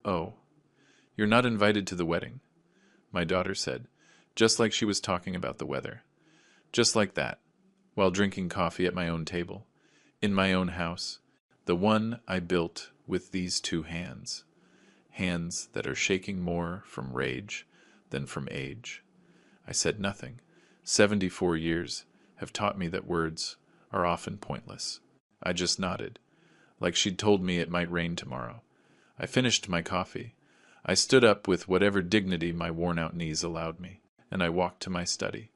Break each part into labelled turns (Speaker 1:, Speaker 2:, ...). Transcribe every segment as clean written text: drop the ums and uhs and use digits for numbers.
Speaker 1: "Oh, you're not invited to the wedding," my daughter said, just like she was talking about the weather. Just like that, while drinking coffee at my own table, in my own house, the one I built with these two hands. Hands that are shaking more from rage than from age. I said nothing. 74 years have taught me that words are often pointless. I just nodded, like she'd told me it might rain tomorrow. I finished my coffee. I stood up with whatever dignity my worn-out knees allowed me, and I walked to my study.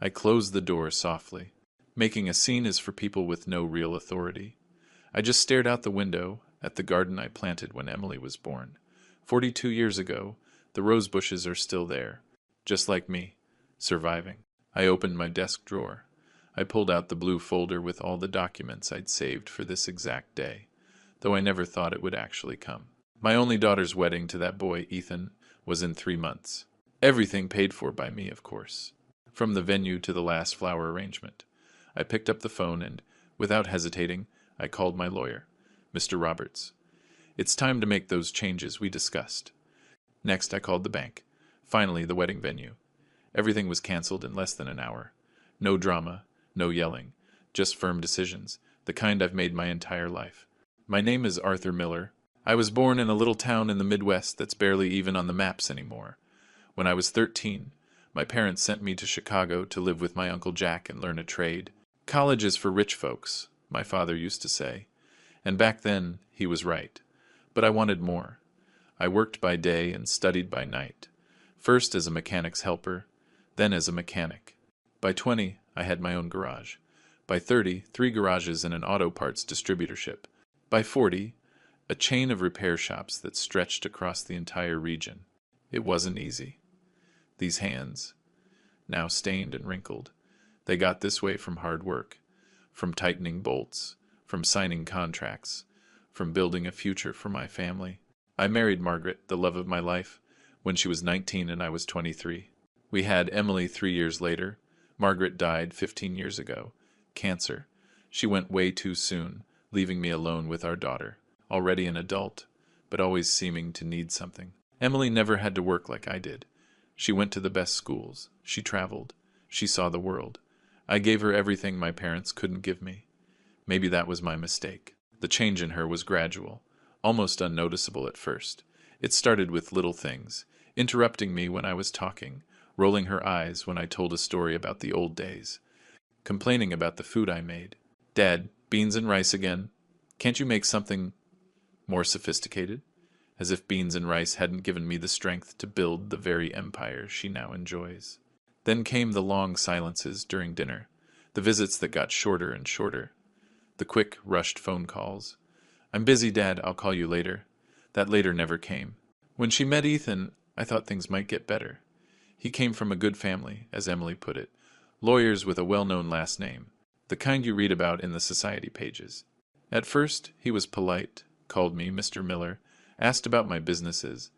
Speaker 1: I closed the door softly. Making a scene is for people with no real authority. I just stared out the window at the garden I planted when Emily was born. 42 years ago, the rose bushes are still there, just like me, surviving. I opened my desk drawer. I pulled out the blue folder with all the documents I'd saved for this exact day, though I never thought it would actually come. My only daughter's wedding to that boy, Ethan, was in 3 months. Everything paid for by me, of course, from the venue to the last flower arrangement. I picked up the phone and, without hesitating, I called my lawyer, Mr. Roberts. It's time to make those changes we discussed. Next, I called the bank. Finally, the wedding venue. Everything was canceled in less than an hour. No drama, no yelling, just firm decisions, the kind I've made my entire life. My name is Arthur Miller. I was born in a little town in the Midwest that's barely even on the maps anymore. When I was 13, my parents sent me to Chicago to live with my Uncle Jack and learn a trade. College is for rich folks, my father used to say. And back then, he was right. But I wanted more. I worked by day and studied by night. First as a mechanic's helper, then as a mechanic. By 20, I had my own garage. By 30, 3 garages and an auto parts distributorship. By 40, a chain of repair shops that stretched across the entire region. It wasn't easy. These hands, now stained and wrinkled, they got this way from hard work, from tightening bolts, from signing contracts, from building a future for my family. I married Margaret, the love of my life, when she was 19 and I was 23. We had Emily 3 years later. Margaret died 15 years ago. Cancer. She went way too soon, leaving me alone with our daughter, already an adult, but always seeming to need something. Emily never had to work like I did. She went to the best schools. She traveled. She saw the world. I gave her everything my parents couldn't give me. Maybe that was my mistake. The change in her was gradual, almost unnoticeable at first. It started with little things, interrupting me when I was talking, rolling her eyes when I told a story about the old days, complaining about the food I made. "Dad, beans and rice again. Can't you make something more sophisticated?" As if beans and rice hadn't given me the strength to build the very empire she now enjoys. Then came the long silences during dinner, the visits that got shorter and shorter, the quick, rushed phone calls. "I'm busy, Dad, I'll call you later." That later never came. When she met Ethan, I thought things might get better. He came from a good family, as Emily put it, lawyers with a well-known last name, the kind you read about in the society pages. At first, he was polite, called me Mr. Miller, asked about my businesses,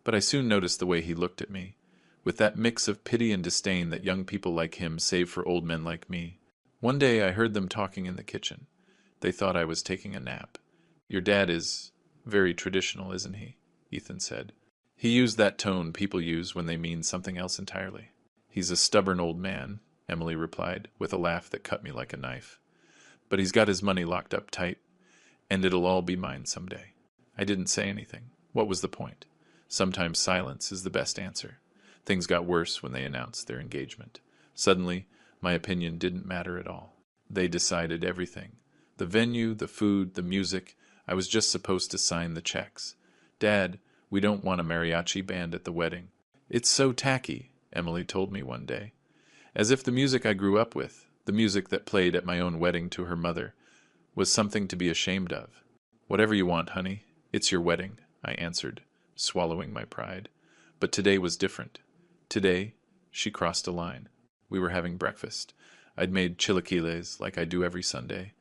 Speaker 1: but I soon noticed the way he looked at me, with that mix of pity and disdain that young people like him save for old men like me. One day I heard them talking in the kitchen. They thought I was taking a nap. "Your dad is very traditional, isn't he?" Ethan said. He used that tone people use when they mean something else entirely. "He's a stubborn old man," Emily replied, with a laugh that cut me like a knife. "But he's got his money locked up tight, and it'll all be mine someday." I didn't say anything. What was the point? Sometimes silence is the best answer. Things got worse when they announced their engagement. Suddenly, my opinion didn't matter at all. They decided everything. The venue, the food, the music. I was just supposed to sign the checks. "Dad, we don't want a mariachi band at the wedding." "It's so tacky," Emily told me one day. As if the music I grew up with, the music that played at my own wedding to her mother, was something to be ashamed of. "Whatever you want, honey. It's your wedding," I answered, swallowing my pride. But today was different. Today, she crossed a line. We were having breakfast. I'd made chilaquiles like I do every Sunday.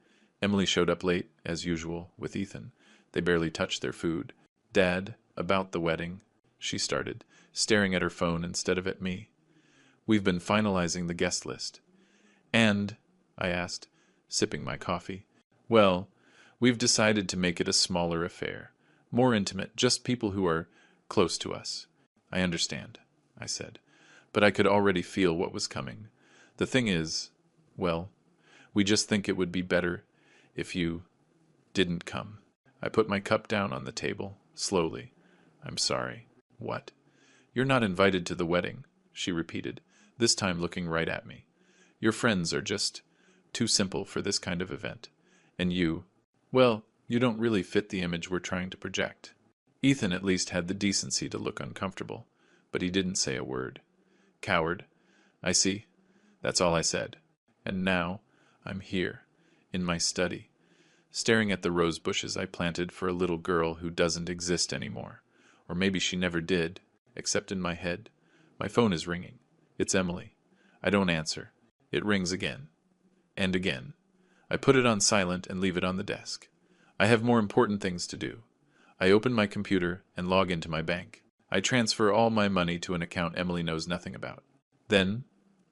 Speaker 1: Emily showed up late, as usual, with Ethan. They barely touched their food. "Dad, about the wedding," she started, staring at her phone instead of at me. "We've been finalizing the guest list." "And?" I asked, sipping my coffee. "Well, we've decided to make it a smaller affair. More intimate, just people who are close to us. I understand, I said, but I could already feel what was coming. The thing is, well, we just think it would be better if you didn't come. I put my cup down on the table, slowly. I'm sorry. What? You're not invited to the wedding, she repeated, this time looking right at me. Your friends are just too simple for this kind of event. And you, well, you don't really fit the image we're trying to project. Ethan at least had the decency to look uncomfortable, but he didn't say a word. Coward. I see. That's all I said. And now I'm here, in my study, staring at the rose bushes I planted for a little girl who doesn't exist anymore. Or maybe she never did, except in my head. My phone is ringing. It's Emily. I don't answer. It rings again. And again. I put it on silent and leave it on the desk. I have more important things to do. I open my computer and log into my bank. I transfer all my money to an account Emily knows nothing about. Then,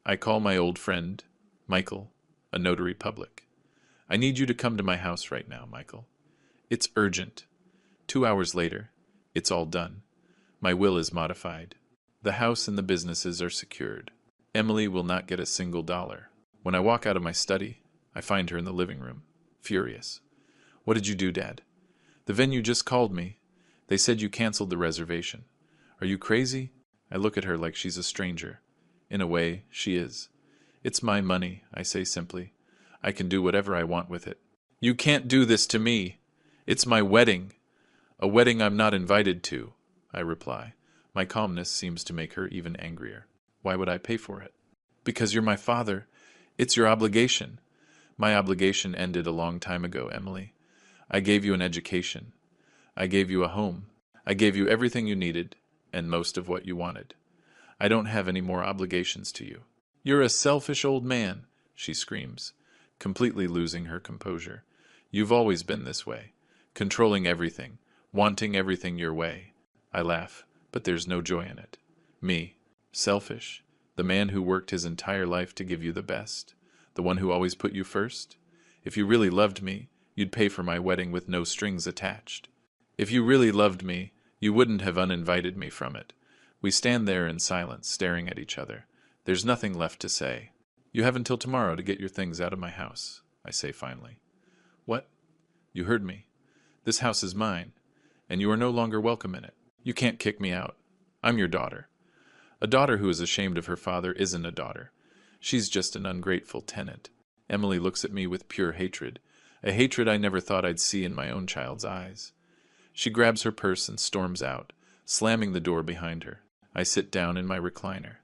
Speaker 1: I call my old friend, Michael, a notary public. I need you to come to my house right now, Michael. It's urgent. 2 hours later, it's all done. My will is modified. The house and the businesses are secured. Emily will not get a single dollar. When I walk out of my study, I find her in the living room, furious. What did you do, Dad? The venue just called me. They said you canceled the reservation. Are you crazy? I look at her like she's a stranger. In a way, she is. It's my money, I say simply. I can do whatever I want with it. You can't do this to me. It's my wedding. A wedding I'm not invited to, I reply. My calmness seems to make her even angrier. Why would I pay for it? Because you're my father. It's your obligation. My obligation ended a long time ago, Emily. I gave you an education. I gave you a home. I gave you everything you needed, and most of what you wanted. I don't have any more obligations to you. You're a selfish old man, she screams, completely losing her composure. You've always been this way, controlling everything, wanting everything your way. I laugh, but there's no joy in it. Me, selfish, the man who worked his entire life to give you the best, the one who always put you first? If you really loved me, you'd pay for my wedding with no strings attached. If you really loved me, you wouldn't have uninvited me from it. We stand there in silence, staring at each other. There's nothing left to say. You have until tomorrow to get your things out of my house, I say finally. What? You heard me. This house is mine, and you are no longer welcome in it. You can't kick me out. I'm your daughter. A daughter who is ashamed of her father isn't a daughter. She's just an ungrateful tenant. Emily looks at me with pure hatred, a hatred I never thought I'd see in my own child's eyes. She grabs her purse and storms out, slamming the door behind her. I sit down in my recliner,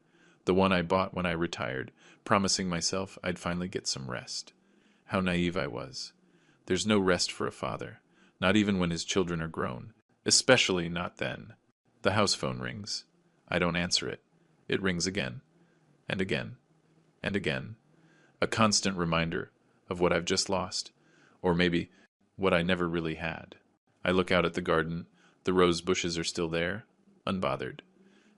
Speaker 1: the one I bought when I retired, promising myself I'd finally get some rest. How naive I was. There's no rest for a father, not even when his children are grown, especially not then. The house phone rings. I don't answer it. It rings again, and again, and again. A constant reminder of what I've just lost, or maybe what I never really had. I look out at the garden. The rose bushes are still there, unbothered.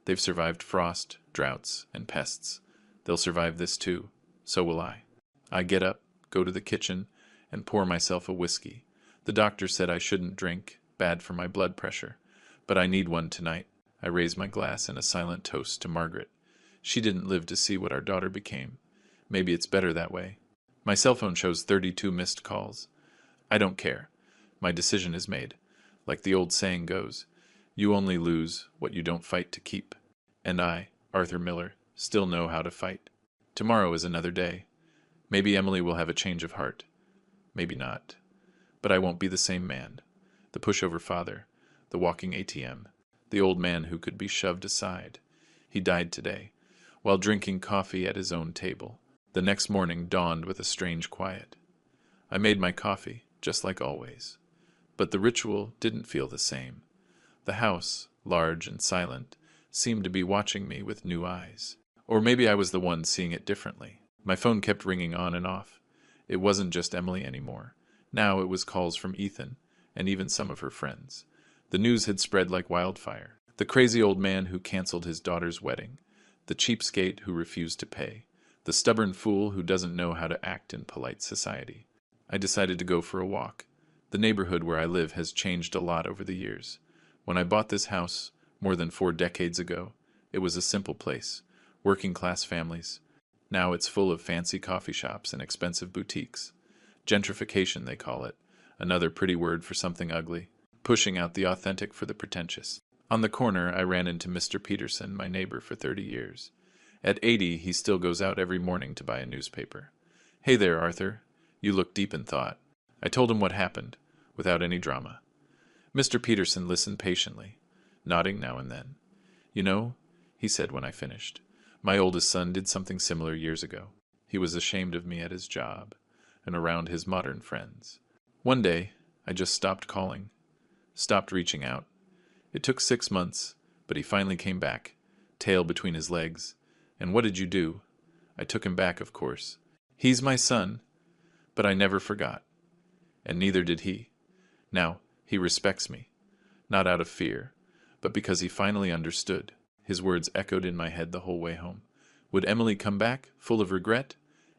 Speaker 1: They've survived frost, droughts, and pests. They'll survive this too. So will I. I get up, go to the kitchen, and pour myself a whiskey. The doctor said I shouldn't drink, bad for my blood pressure. But I need one tonight. I raise my glass in a silent toast to Margaret. She didn't live to see what our daughter became. Maybe it's better that way. My cell phone shows 32 missed calls. I don't care. My decision is made. Like the old saying goes, you only lose what you don't fight to keep. And I, Arthur Miller, still know how to fight. Tomorrow is another day. Maybe Emily will have a change of heart. Maybe not. But I won't be the same man. The pushover father, the walking ATM, the old man who could be shoved aside. He died today, while drinking coffee at his own table. The next morning dawned with a strange quiet. I made my coffee, just like always. But the ritual didn't feel the same. The house, large and silent, seemed to be watching me with new eyes. Or maybe I was the one seeing it differently. My phone kept ringing on and off. It wasn't just Emily anymore. Now it was calls from Ethan, and even some of her friends. The news had spread like wildfire. The crazy old man who canceled his daughter's wedding. The cheapskate who refused to pay. The stubborn fool who doesn't know how to act in polite society. I decided to go for a walk. The neighborhood where I live has changed a lot over the years. When I bought this house more than 4 decades ago, it was a simple place, working class families. Now it's full of fancy coffee shops and expensive boutiques. Gentrification, they call it, another pretty word for something ugly, pushing out the authentic for the pretentious. On the corner, I ran into Mr. Peterson, my neighbor for 30 years. At 80, he still goes out every morning to buy a newspaper. "Hey there, Arthur. You look deep in thought." I told him what happened, without any drama. Mr. Peterson listened patiently, nodding now and then. "You know," he said when I finished, "my oldest son did something similar years ago. He was ashamed of me at his job and around his modern friends. One day, I just stopped calling, stopped reaching out. It took 6 months, but he finally came back, tail between his legs. And what did you do? I took him back, of course. He's my son, but I never forgot. And neither did he. Now, he respects me, not out of fear, but because he finally understood." His words echoed in my head the whole way home. Would Emily come back, full of regret?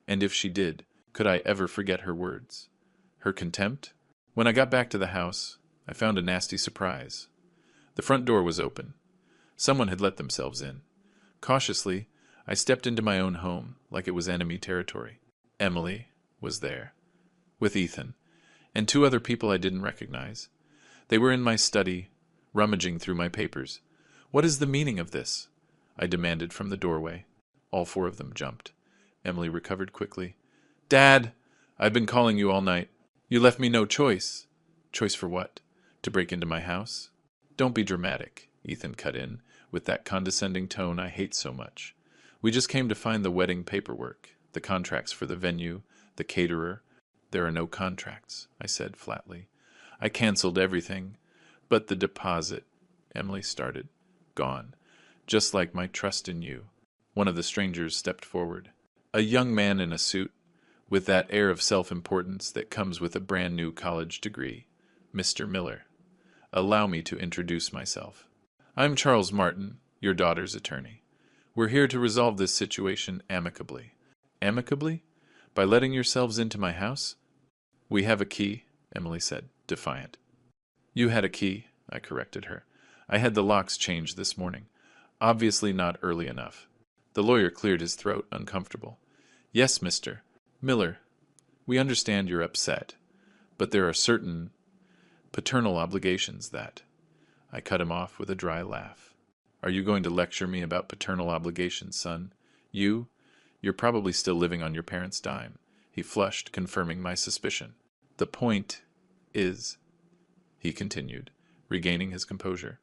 Speaker 1: And if she did, could I ever forget her words? Her contempt? When I got back to the house, I found a nasty surprise. The front door was open. Someone had let themselves in. Cautiously, I stepped into my own home, like it was enemy territory. Emily was there, with Ethan, and 2 other people I didn't recognize. They were in my study, rummaging through my papers. "What is the meaning of this?" I demanded from the doorway. All 4 of them jumped. Emily recovered quickly. "Dad, I've been calling you all night. You left me no choice." "Choice for what? To break into my house?" "Don't be dramatic," Ethan cut in, with that condescending tone I hate so much. "We just came to find the wedding paperwork, the contracts for the venue, the caterer." "There are no contracts," I said flatly. "I canceled everything. But the deposit," Emily started. "Gone. Just like my trust in you." One of the strangers stepped forward. A young man in a suit, with that air of self-importance that comes with a brand-new college degree. Mr. Miller. "Allow me to introduce myself. I'm Charles Martin, your daughter's attorney. We're here to resolve this situation amicably." "Amicably? By letting yourselves into my house?" "We have a key," Emily said, defiant. "You had a key," I corrected her. "I had the locks changed this morning. Obviously not early enough." The lawyer cleared his throat, uncomfortable. "Yes, Mr. Miller, we understand you're upset, but there are certain paternal obligations that—" I cut him off with a dry laugh. "Are you going to lecture me about paternal obligations, son? You're probably still living on your parents' dime." He flushed, confirming my suspicion. "The point is," he continued, regaining his composure,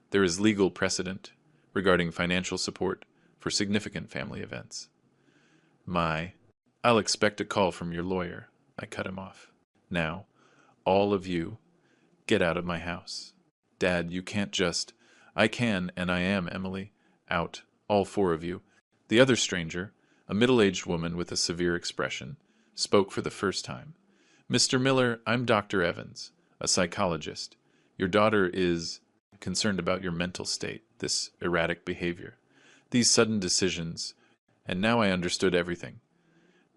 Speaker 1: "there is legal precedent regarding financial support for significant family events." "I'll expect a call from your lawyer," I cut him off. "Now, all of you, get out of my house." "Dad, you can't just—" "I can, and I am, Emily. Out, all 4 of you." The other stranger, a middle-aged woman with a severe expression, spoke for the first time. "Mr. Miller, I'm Dr. Evans, a psychologist. Your daughter is concerned about your mental state, this erratic behavior, these sudden decisions, and now I understood everything.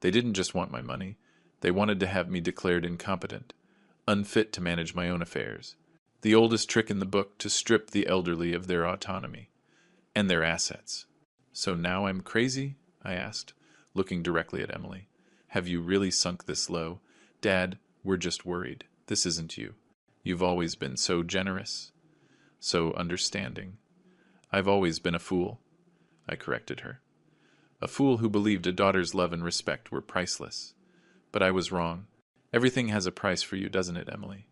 Speaker 1: They didn't just want my money. They wanted to have me declared incompetent, unfit to manage my own affairs. The oldest trick in the book to strip the elderly of their autonomy and their assets." "So now I'm crazy?" I asked, looking directly at Emily. "Have you really sunk this low? Dad, we're just worried. This isn't you. You've always been so generous, so understanding." "I've always been a fool," I corrected her. "A fool who believed a daughter's love and respect were priceless. But I was wrong. Everything has a price for you, doesn't it, Emily?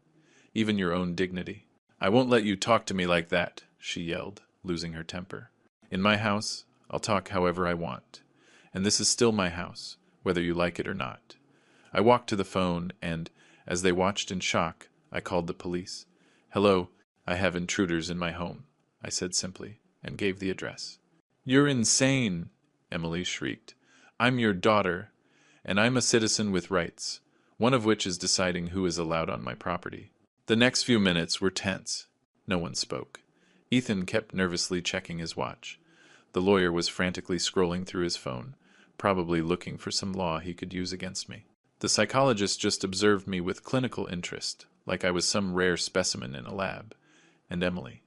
Speaker 1: Even your own dignity." "I won't let you talk to me like that," she yelled, losing her temper. "In my house, I'll talk however I want. And this is still my house, whether you like it or not." I walked to the phone, and, as they watched in shock, I called the police. "Hello, I have intruders in my home," I said simply, and gave the address. "You're insane," Emily shrieked. "I'm your daughter, and I'm a citizen with rights, one of which is deciding who is allowed on my property." The next few minutes were tense. No one spoke. Ethan kept nervously checking his watch. The lawyer was frantically scrolling through his phone, probably looking for some law he could use against me. The psychologist just observed me with clinical interest, like I was some rare specimen in a lab. And Emily.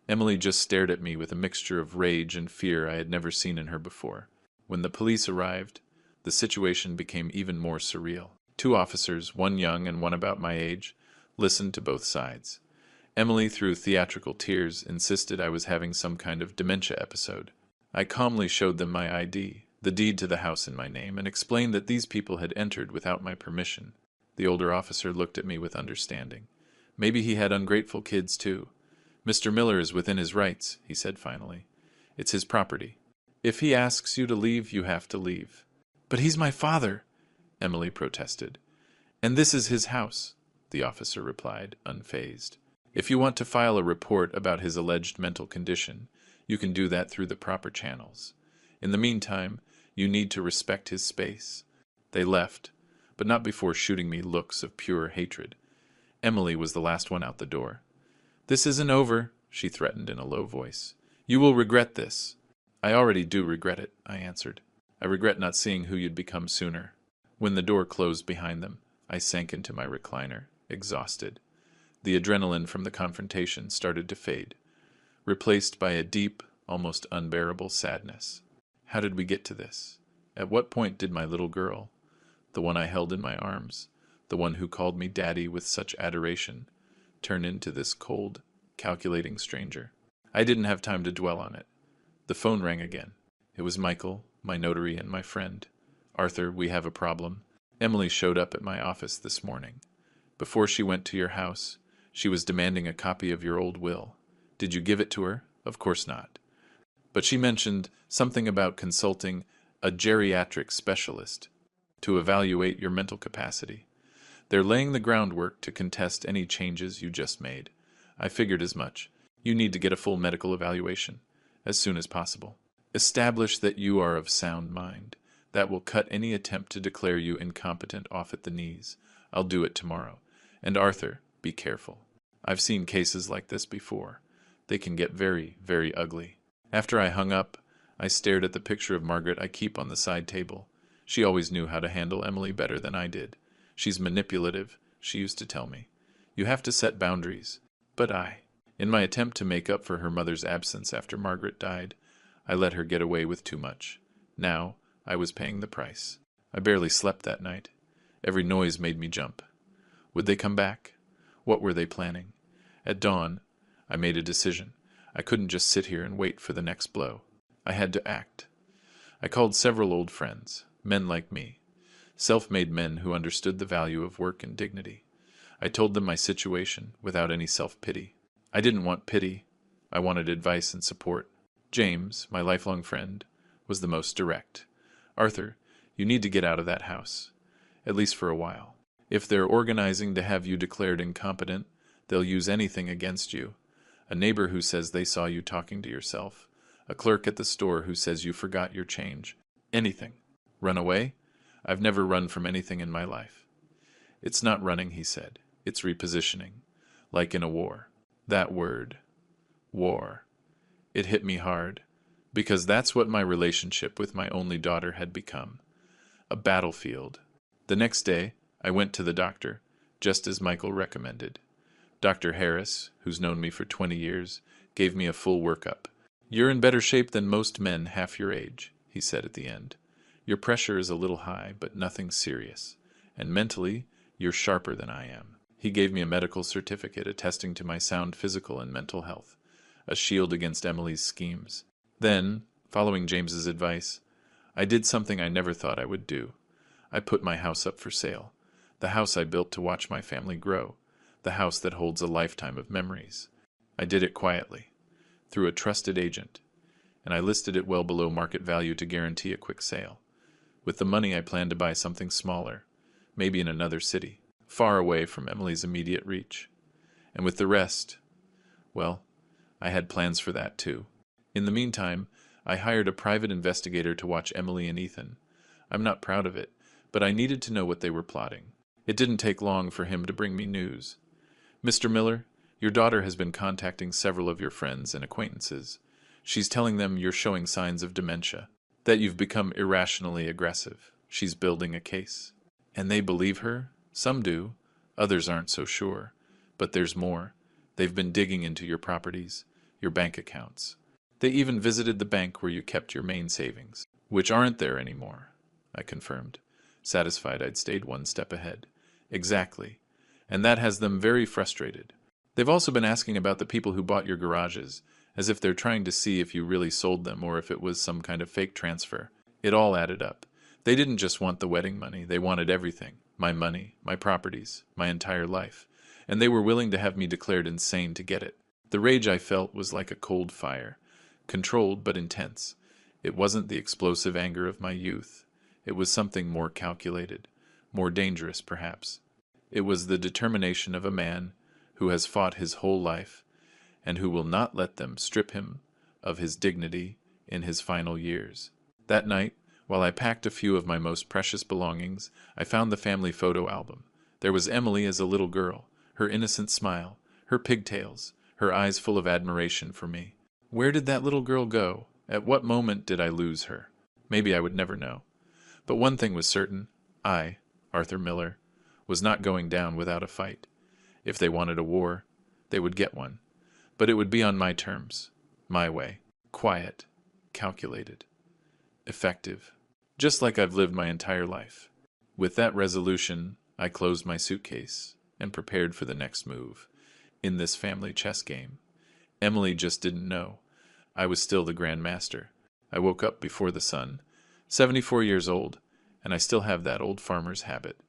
Speaker 1: Emily just stared at me with a mixture of rage and fear I had never seen in her before. When the police arrived, the situation became even more surreal. Two officers, one young and one about my age, listened to both sides. Emily, through theatrical tears, insisted I was having some kind of dementia episode. I calmly showed them my ID, the deed to the house in my name, and explained that these people had entered without my permission. The older officer looked at me with understanding. Maybe he had ungrateful kids, too. Mr. Miller is within his rights, he said finally. It's his property. If he asks you to leave, you have to leave. But he's my father, Emily protested. And this is his house, the officer replied, unfazed. If you want to file a report about his alleged mental condition, you can do that through the proper channels. In the meantime, you need to respect his space. They left, but not before shooting me looks of pure hatred. Emily was the last one out the door. This isn't over, she threatened in a low voice. You will regret this. I already do regret it, I answered. I regret not seeing who you'd become sooner. When the door closed behind them, I sank into my recliner, exhausted. The adrenaline from the confrontation started to fade, replaced by a deep, almost unbearable sadness. How did we get to this? At what point did my little girl, the one I held in my arms, the one who called me daddy with such adoration, turn into this cold, calculating stranger? I didn't have time to dwell on it. The phone rang again. It was Michael, my notary, and my friend. Arthur, we have a problem. Emily showed up at my office this morning. Before she went to your house, she was demanding a copy of your old will. Did you give it to her? Of course not. But she mentioned something about consulting a geriatric specialist to evaluate your mental capacity. They're laying the groundwork to contest any changes you just made. I figured as much. You need to get a full medical evaluation, as soon as possible. Establish that you are of sound mind. That will cut any attempt to declare you incompetent off at the knees. I'll do it tomorrow. And Arthur, be careful. I've seen cases like this before. They can get very, very ugly. After I hung up, I stared at the picture of Margaret I keep on the side table. She always knew how to handle Emily better than I did. She's manipulative, she used to tell me. You have to set boundaries. But in my attempt to make up for her mother's absence after Margaret died, I let her get away with too much. Now, I was paying the price. I barely slept that night. Every noise made me jump. Would they come back? What were they planning? At dawn, I made a decision. I couldn't just sit here and wait for the next blow. I had to act. I called several old friends, men like me, self-made men who understood the value of work and dignity. I told them my situation without any self-pity. I didn't want pity. I wanted advice and support. James, my lifelong friend, was the most direct. Arthur, you need to get out of that house, at least for a while. If they're organizing to have you declared incompetent, they'll use anything against you. A neighbor who says they saw you talking to yourself. A clerk at the store who says you forgot your change. Anything. Run away? I've never run from anything in my life. It's not running, he said. It's repositioning. Like in a war. That word. War. It hit me hard. Because that's what my relationship with my only daughter had become. A battlefield. The next day, I went to the doctor, just as Michael recommended. Dr. Harris, who's known me for 20 years, gave me a full workup. You're in better shape than most men half your age, he said at the end. Your pressure is a little high, but nothing serious. And mentally, you're sharper than I am. He gave me a medical certificate attesting to my sound physical and mental health, a shield against Emily's schemes. Then, following James's advice, I did something I never thought I would do. I put my house up for sale, the house I built to watch my family grow, the house that holds a lifetime of memories. I did it quietly, through a trusted agent, and I listed it well below market value to guarantee a quick sale. With the money, I planned to buy something smaller, maybe in another city, far away from Emily's immediate reach. And with the rest, well, I had plans for that too. In the meantime, I hired a private investigator to watch Emily and Ethan. I'm not proud of it, but I needed to know what they were plotting. It didn't take long for him to bring me news. Mr. Miller, your daughter has been contacting several of your friends and acquaintances. She's telling them you're showing signs of dementia, that you've become irrationally aggressive. She's building a case. And they believe her? Some do. Others aren't so sure. But there's more. They've been digging into your properties, your bank accounts. They even visited the bank where you kept your main savings, which aren't there anymore, I confirmed, satisfied I'd stayed one step ahead. Exactly. And that has them very frustrated. They've also been asking about the people who bought your garages, as if they're trying to see if you really sold them or if it was some kind of fake transfer. It all added up. They didn't just want the wedding money, they wanted everything. My money, my properties, my entire life. And they were willing to have me declared insane to get it. The rage I felt was like a cold fire, controlled but intense. It wasn't the explosive anger of my youth. It was something more calculated, more dangerous perhaps. It was the determination of a man who has fought his whole life and who will not let them strip him of his dignity in his final years. That night, while I packed a few of my most precious belongings, I found the family photo album. There was Emily as a little girl, her innocent smile, her pigtails, her eyes full of admiration for me. Where did that little girl go? At what moment did I lose her? Maybe I would never know. But one thing was certain. I, Arthur Miller, was not going down without a fight. If they wanted a war, they would get one. But it would be on my terms, my way. Quiet, calculated, effective. Just like I've lived my entire life. With that resolution, I closed my suitcase and prepared for the next move in this family chess game. Emily just didn't know. I was still the Grand Master. I woke up before the sun, 74 years old, and I still have that old farmer's habit,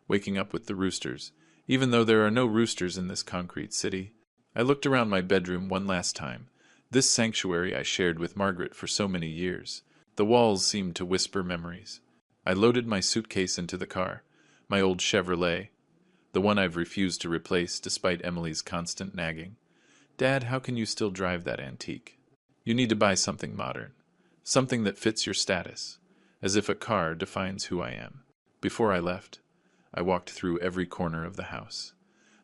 Speaker 1: waking up with the roosters, even though there are no roosters in this concrete city. I looked around my bedroom one last time, this sanctuary I shared with Margaret for so many years. The walls seemed to whisper memories. I loaded my suitcase into the car, my old Chevrolet, the one I've refused to replace despite Emily's constant nagging. Dad, how can you still drive that antique? You need to buy something modern, something that fits your status, as if a car defines who I am. Before I left, I walked through every corner of the house.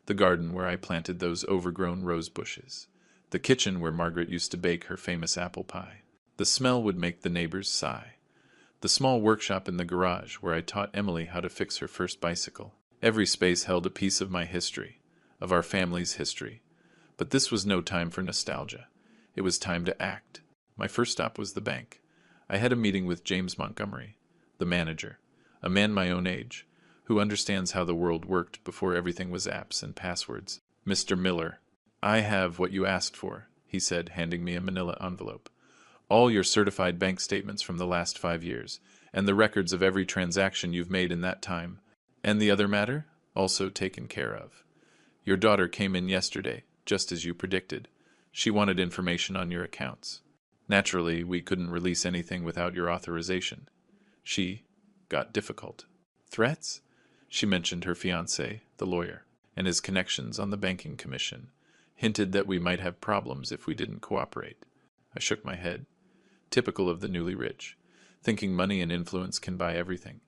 Speaker 1: The garden where I planted those overgrown rose bushes. The kitchen where Margaret used to bake her famous apple pie. The smell would make the neighbors sigh. The small workshop in the garage where I taught Emily how to fix her first bicycle. Every space held a piece of my history, of our family's history. But this was no time for nostalgia. It was time to act. My first stop was the bank. I had a meeting with James Montgomery, the manager, a man my own age, who understands how the world worked before everything was apps and passwords. Mr. Miller, I have what you asked for, he said, handing me a manila envelope. All your certified bank statements from the last 5 years, and the records of every transaction you've made in that time. And the other matter? Also taken care of. Your daughter came in yesterday, just as you predicted. She wanted information on your accounts. Naturally, we couldn't release anything without your authorization. She got difficult. Threats? She mentioned her fiancé, the lawyer, and his connections on the banking commission, hinted that we might have problems if we didn't cooperate. I shook my head. Typical of the newly rich, thinking money and influence can buy everything,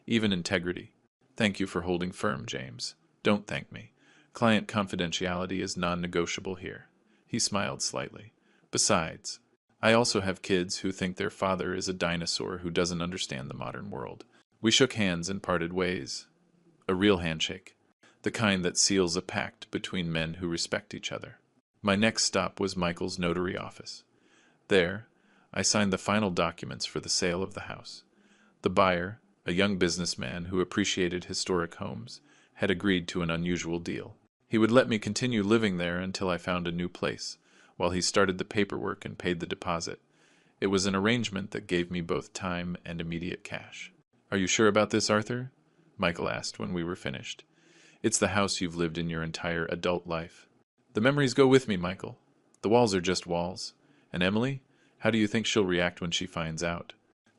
Speaker 1: even integrity. Thank you for holding firm, James. Don't thank me. Client confidentiality is non-negotiable here. He smiled slightly. Besides, I also have kids who think their father is a dinosaur who doesn't understand the modern world. We shook hands and parted ways. A real handshake, the kind that seals a pact between men who respect each other. My next stop was Michael's notary office. There, I signed the final documents for the sale of the house. The buyer, a young businessman who appreciated historic homes, had agreed to an unusual deal. He would let me continue living there until I found a new place, while he started the paperwork and paid the deposit. It was an arrangement that gave me both time and immediate cash. Are you sure about this, Arthur? Michael asked when we were finished. It's the house you've lived in your entire adult life. The memories go with me, Michael. The walls are just walls. And Emily? How do you think she'll react when she finds out?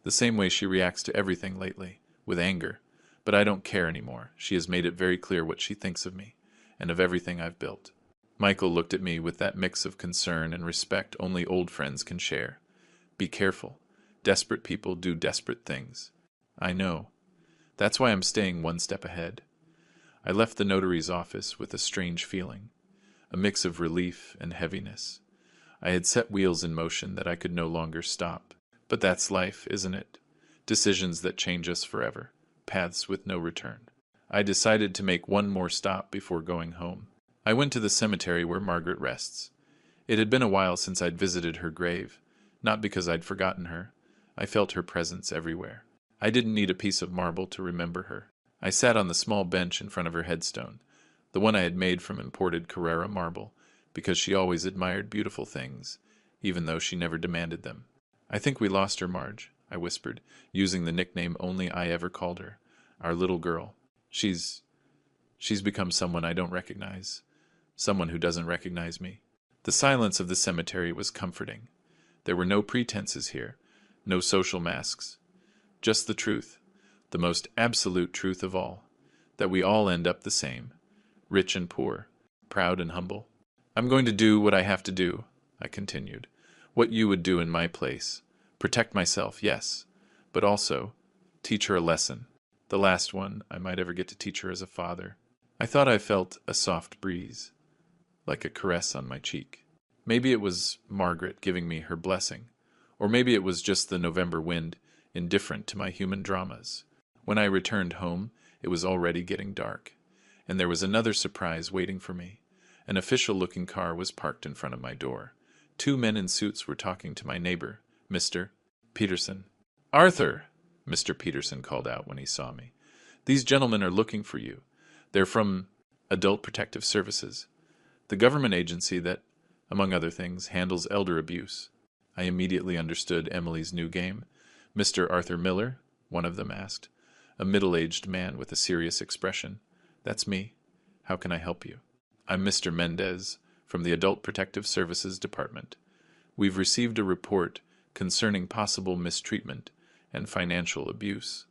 Speaker 1: The same way she reacts to everything lately, with anger. But I don't care anymore. She has made it very clear what she thinks of me, and of everything I've built. Michael looked at me with that mix of concern and respect only old friends can share. Be careful. Desperate people do desperate things. I know. That's why I'm staying one step ahead. I left the notary's office with a strange feeling, a mix of relief and heaviness. I had set wheels in motion that I could no longer stop. But that's life, isn't it? Decisions that change us forever, paths with no return. I decided to make one more stop before going home. I went to the cemetery where Margaret rests. It had been a while since I'd visited her grave, not because I'd forgotten her. I felt her presence everywhere. I didn't need a piece of marble to remember her. I sat on the small bench in front of her headstone, the one I had made from imported Carrara marble, because she always admired beautiful things, even though she never demanded them. "I think we lost her, Marge," I whispered, using the nickname only I ever called her. "Our little girl. She's become someone I don't recognize. Someone who doesn't recognize me." The silence of the cemetery was comforting. There were no pretenses here, no social masks. Just the truth, the most absolute truth of all, that we all end up the same, rich and poor, proud and humble. "I'm going to do what I have to do," I continued. "What you would do in my place. Protect myself, yes, but also teach her a lesson. The last one I might ever get to teach her as a father." I thought I felt a soft breeze, like a caress on my cheek. Maybe it was Margaret giving me her blessing, or maybe it was just the November wind, indifferent to my human dramas. When I returned home, it was already getting dark, and there was another surprise waiting for me. An official-looking car was parked in front of my door. 2 men in suits were talking to my neighbor, Mr. Peterson. "Arthur!" Mr. Peterson called out when he saw me. "These gentlemen are looking for you. They're from Adult Protective Services, the government agency that, among other things, handles elder abuse." I immediately understood Emily's new game. "Mr. Arthur Miller?" one of them asked, a middle-aged man with a serious expression. "That's me. How can I help you?" "I'm Mr. Mendez, from the Adult Protective Services Department. We've received a report concerning possible mistreatment and financial abuse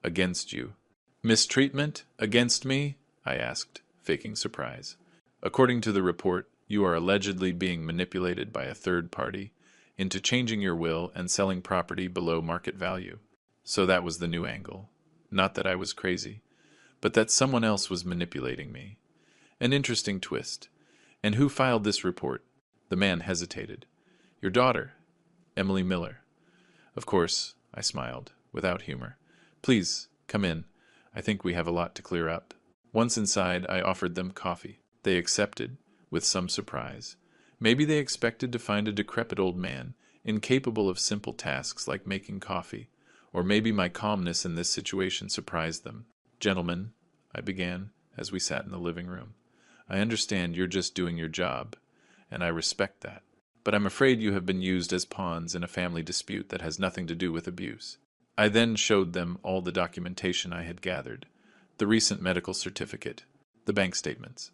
Speaker 1: against you." "Mistreatment? Against me?" I asked, faking surprise. "According to the report, you are allegedly being manipulated by a third party into changing your will and selling property below market value." So that was the new angle. Not that I was crazy, but that someone else was manipulating me. An interesting twist. "And who filed this report?" The man hesitated. "Your daughter, Emily Miller." "Of course," I smiled, without humor. "Please, come in. I think we have a lot to clear up." Once inside, I offered them coffee. They accepted, with some surprise. Maybe they expected to find a decrepit old man, incapable of simple tasks like making coffee, or maybe my calmness in this situation surprised them. "Gentlemen," I began, as we sat in the living room, "I understand you're just doing your job, and I respect that. But I'm afraid you have been used as pawns in a family dispute that has nothing to do with abuse." I then showed them all the documentation I had gathered, the recent medical certificate, the bank statements,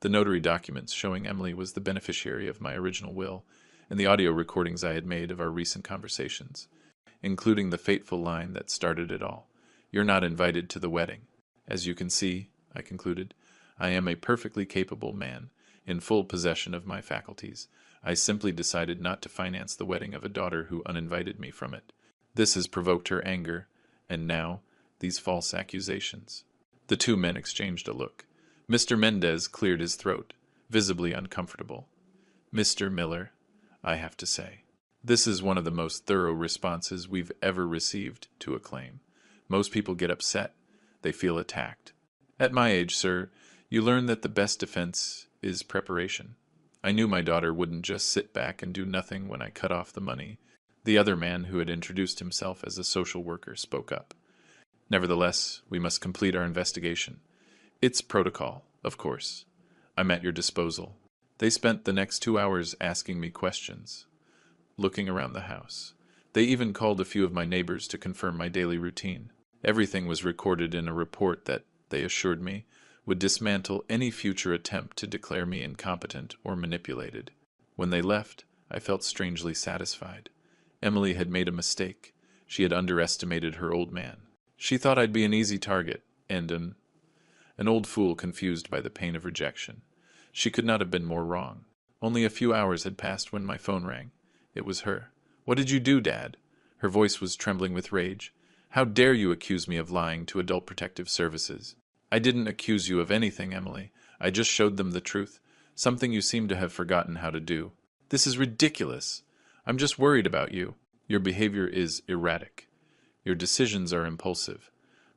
Speaker 1: the notary documents showing Emily was the beneficiary of my original will, and the audio recordings I had made of our recent conversations, including the fateful line that started it all. "You're not invited to the wedding. As you can see," I concluded, "I am a perfectly capable man, in full possession of my faculties. I simply decided not to finance the wedding of a daughter who uninvited me from it. This has provoked her anger, and now, these false accusations." The 2 men exchanged a look. Mr. Mendez cleared his throat, visibly uncomfortable. "Mr. Miller, I have to say, this is one of the most thorough responses we've ever received to a claim. Most people get upset. They feel attacked. At my age, sir, you learn that the best defense is preparation. I knew my daughter wouldn't just sit back and do nothing when I cut off the money." The other man, who had introduced himself as a social worker, spoke up. "Nevertheless, we must complete our investigation. It's protocol, of course. I'm at your disposal." They spent the next 2 hours asking me questions, looking around the house. They even called a few of my neighbors to confirm my daily routine. Everything was recorded in a report that, they assured me, would dismantle any future attempt to declare me incompetent or manipulated. When they left, I felt strangely satisfied. Emily had made a mistake. She had underestimated her old man. She thought I'd be an easy target, and an old fool confused by the pain of rejection. She could not have been more wrong. Only a few hours had passed when my phone rang. It was her. "What did you do, Dad?" Her voice was trembling with rage. "How dare you accuse me of lying to Adult Protective Services?" "I didn't accuse you of anything, Emily. I just showed them the truth, something you seem to have forgotten how to do." "This is ridiculous. I'm just worried about you. Your behavior is erratic. Your decisions are impulsive.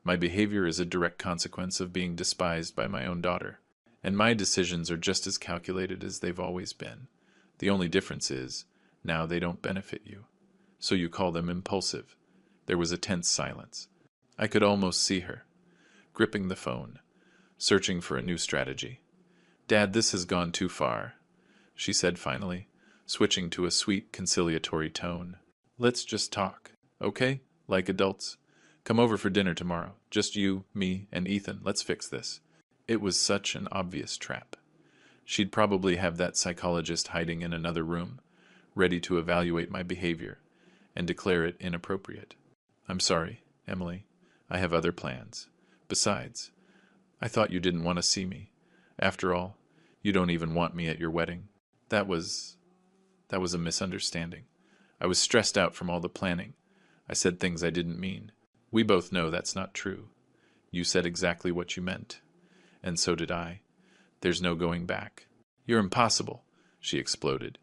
Speaker 1: My behavior is a direct consequence of being despised by my own daughter, and my decisions are just as calculated as they've always been. The only difference is, now they don't benefit you. So you call them impulsive. There was a tense silence. I could almost see her, gripping the phone, searching for a new strategy. "Dad, this has gone too far," she said finally, switching to a sweet, conciliatory tone. "Let's just talk, okay? Like adults. Come over for dinner tomorrow. Just you, me, and Ethan. Let's fix this." It was such an obvious trap. She'd probably have that psychologist hiding in another room, ready to evaluate my behavior and declare it inappropriate. "I'm sorry, Emily. I have other plans. Besides, I thought you didn't want to see me. After all, you don't even want me at your wedding." That was a misunderstanding. I was stressed out from all the planning. I said things I didn't mean. We both know that's not true. You said exactly what you meant. And so did I. There's no going back. "You're impossible," she exploded,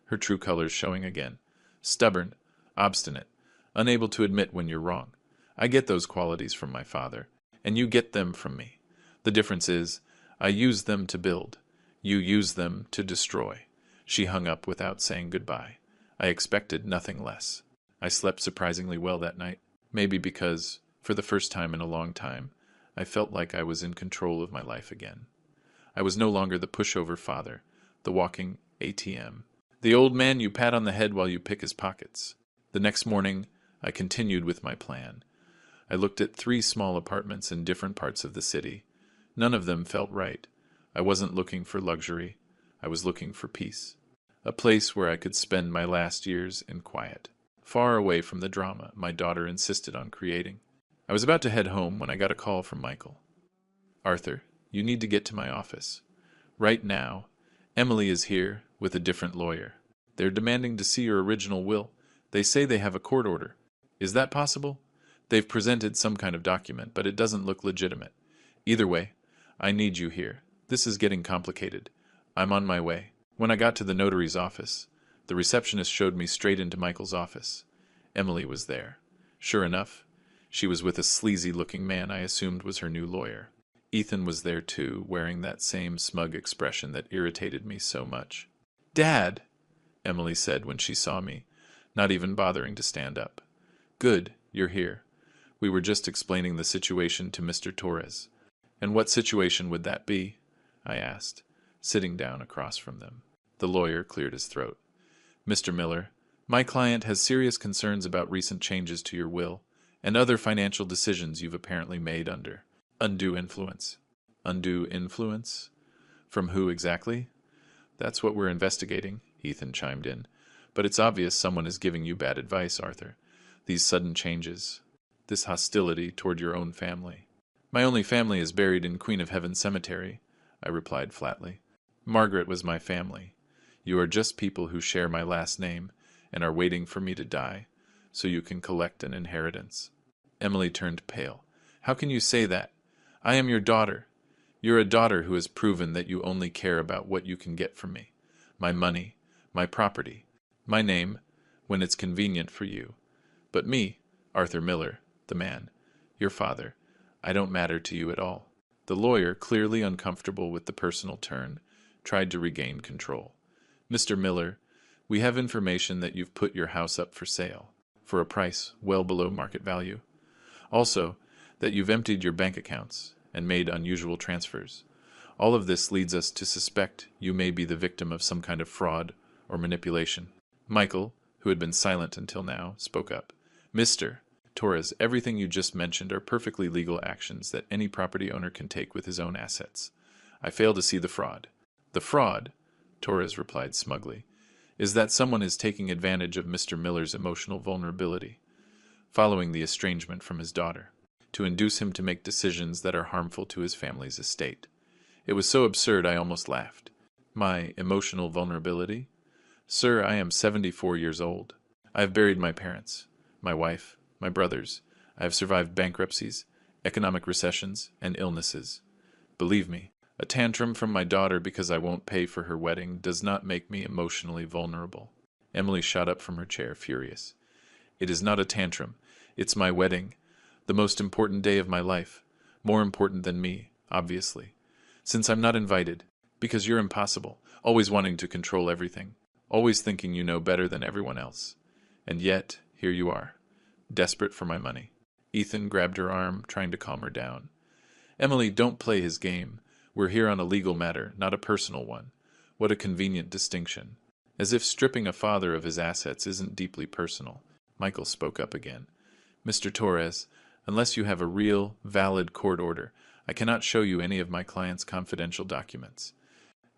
Speaker 1: her true colors showing again. "Stubborn, obstinate, unable to admit when you're wrong. I get those qualities from my father, and you get them from me. The difference is, I use them to build. You use them to destroy." She hung up without saying goodbye. I expected nothing less. I slept surprisingly well that night, maybe because, for the first time in a long time, I felt like I was in control of my life again. I was no longer the pushover father, the walking ATM, the old man you pat on the head while you pick his pockets. The next morning, I continued with my plan. I looked at 3 small apartments in different parts of the city. None of them felt right. I wasn't looking for luxury. I was looking for peace. A place where I could spend my last years in quiet, far away from the drama my daughter insisted on creating. I was about to head home when I got a call from Michael. "Arthur, you need to get to my office. Right now, Emily is here with a different lawyer. They're demanding to see your original will. They say they have a court order. Is that possible? They've presented some kind of document, but it doesn't look legitimate. Either way, I need you here. This is getting complicated. I'm on my way." When I got to the notary's office, the receptionist showed me straight into Michael's office. Emily was there. Sure enough, she was with a sleazy-looking man I assumed was her new lawyer. Ethan was there too, wearing that same smug expression that irritated me so much. "Dad," Emily said when she saw me, not even bothering to stand up. "Good, you're here. We were just explaining the situation to Mr. Torres." "And what situation would that be?" I asked, sitting down across from them. The lawyer cleared his throat. "Mr. Miller, my client has serious concerns about recent changes to your will and other financial decisions you've apparently made under undue influence." "Undue influence? From who exactly?" "That's what we're investigating," Ethan chimed in. "But it's obvious someone is giving you bad advice, Arthur. These sudden changes, this hostility toward your own family." "My only family is buried in Queen of Heaven Cemetery," I replied flatly. "Margaret was my family. You are just people who share my last name and are waiting for me to die, so you can collect an inheritance." Emily turned pale. "How can you say that? I am your daughter. You're a daughter who has proven that you only care about what you can get from me. My money, my property, my name, when it's convenient for you. But me, Arthur Miller, the man, your father, I don't matter to you at all." The lawyer, clearly uncomfortable with the personal turn, tried to regain control. "Mr. Miller, we have information that you've put your house up for sale, for a price well below market value. Also, that you've emptied your bank accounts and made unusual transfers. All of this leads us to suspect you may be the victim of some kind of fraud or manipulation." Michael, who had been silent until now, spoke up. "Mr. Torres, everything you just mentioned are perfectly legal actions that any property owner can take with his own assets. I fail to see the fraud." "The fraud," Torres replied smugly, "is that someone is taking advantage of Mr. Miller's emotional vulnerability, following the estrangement from his daughter, to induce him to make decisions that are harmful to his family's estate." It was so absurd I almost laughed. "My emotional vulnerability? Sir, I am 74 years old. I have buried my parents, my wife, my brothers. I have survived bankruptcies, economic recessions, and illnesses. Believe me, a tantrum from my daughter because I won't pay for her wedding does not make me emotionally vulnerable." Emily shot up from her chair, furious. "It is not a tantrum. It's my wedding. The most important day of my life. More important than me, obviously. Since I'm not invited. Because you're impossible, always wanting to control everything, always thinking you know better than everyone else. And yet, here you are, desperate for my money. Ethan grabbed her arm, trying to calm her down. Emily, don't play his game. We're here on a legal matter, not a personal one. What a convenient distinction. As if stripping a father of his assets isn't deeply personal. Michael spoke up again. Mr. Torres, unless you have a real, valid court order, I cannot show you any of my client's confidential documents.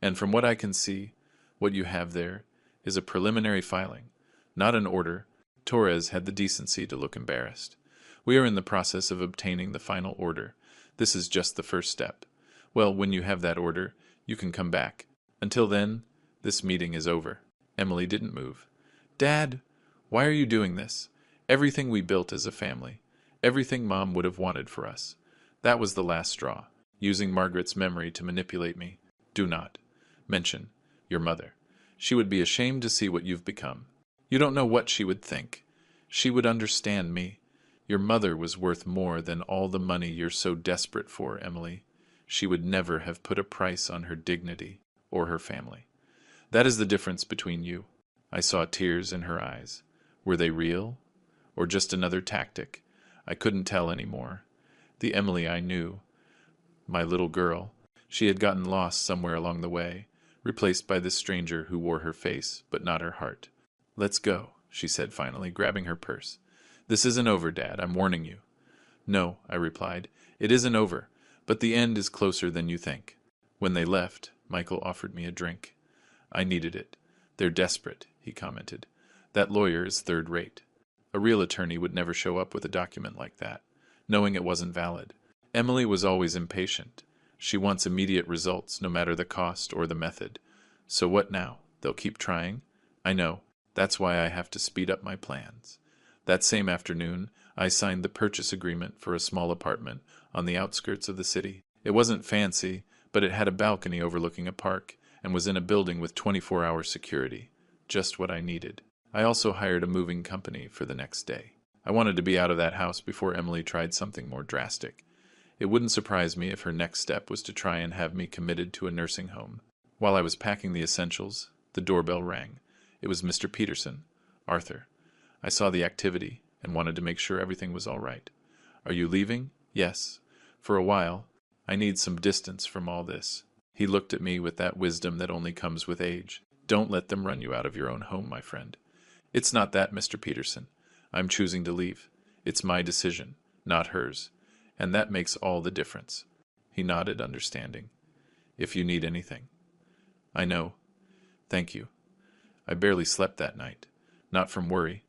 Speaker 1: And from what I can see, what you have there is a preliminary filing, not an order. Torres had the decency to look embarrassed. We are in the process of obtaining the final order. This is just the first step. Well, when you have that order, you can come back. Until then, this meeting is over. Emily didn't move. Dad, why are you doing this? Everything we built as a family. Everything Mom would have wanted for us. That was the last straw. Using Margaret's memory to manipulate me. Do not mention your mother. She would be ashamed to see what you've become. You don't know what she would think. She would understand me. Your mother was worth more than all the money you're so desperate for, Emily. She would never have put a price on her dignity or her family. That is the difference between you. I saw tears in her eyes. Were they real? Or just another tactic? I couldn't tell anymore. The Emily I knew, my little girl, she had gotten lost somewhere along the way, replaced by this stranger who wore her face, but not her heart. Let's go, she said finally, grabbing her purse. This isn't over, Dad, I'm warning you. No, I replied, it isn't over, but the end is closer than you think. When they left, Michael offered me a drink. I needed it. They're desperate, he commented. That lawyer is third rate. A real attorney would never show up with a document like that, knowing it wasn't valid. Emily was always impatient. She wants immediate results, no matter the cost or the method. So what now? They'll keep trying? I know. That's why I have to speed up my plans. That same afternoon, I signed the purchase agreement for a small apartment on the outskirts of the city. It wasn't fancy, but it had a balcony overlooking a park and was in a building with 24-hour security. Just what I needed. I also hired a moving company for the next day. I wanted to be out of that house before Emily tried something more drastic. It wouldn't surprise me if her next step was to try and have me committed to a nursing home. While I was packing the essentials, the doorbell rang. It was Mr. Peterson, Arthur. I saw the activity and wanted to make sure everything was all right. Are you leaving? Yes. For a while. I need some distance from all this. He looked at me with that wisdom that only comes with age. Don't let them run you out of your own home, my friend. It's not that, Mr. Peterson. I'm choosing to leave. It's my decision, not hers. And that makes all the difference. He nodded, understanding. If you need anything. I know. Thank you. I barely slept that night. Not from worry,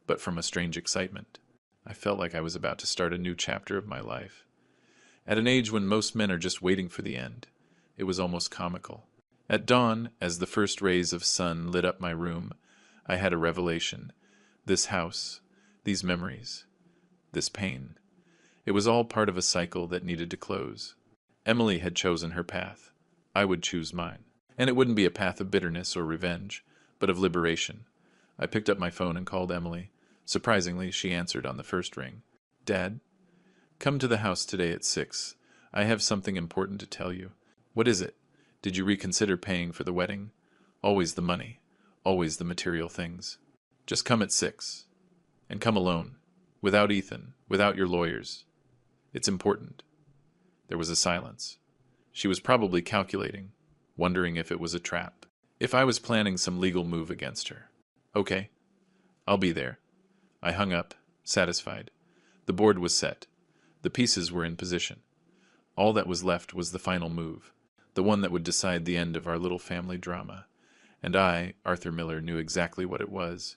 Speaker 1: but from a strange excitement. I felt like I was about to start a new chapter of my life. At an age when most men are just waiting for the end, it was almost comical. At dawn, as the first rays of sun lit up my room, I had a revelation. This house, these memories, this pain. It was all part of a cycle that needed to close. Emily had chosen her path. I would choose mine. And it wouldn't be a path of bitterness or revenge, but of liberation. I picked up my phone and called Emily. Surprisingly, she answered on the first ring. Dad, come to the house today at 6. I have something important to tell you. What is it? Did you reconsider paying for the wedding? Always the money. Always the material things. Just come at 6. And come alone. Without Ethan. Without your lawyers. It's important. There was a silence. She was probably calculating, wondering if it was a trap. If I was planning some legal move against her. Okay. I'll be there. I hung up, satisfied. The board was set. The pieces were in position. All that was left was the final move, the one that would decide the end of our little family drama. And I, Arthur Miller, knew exactly what it was.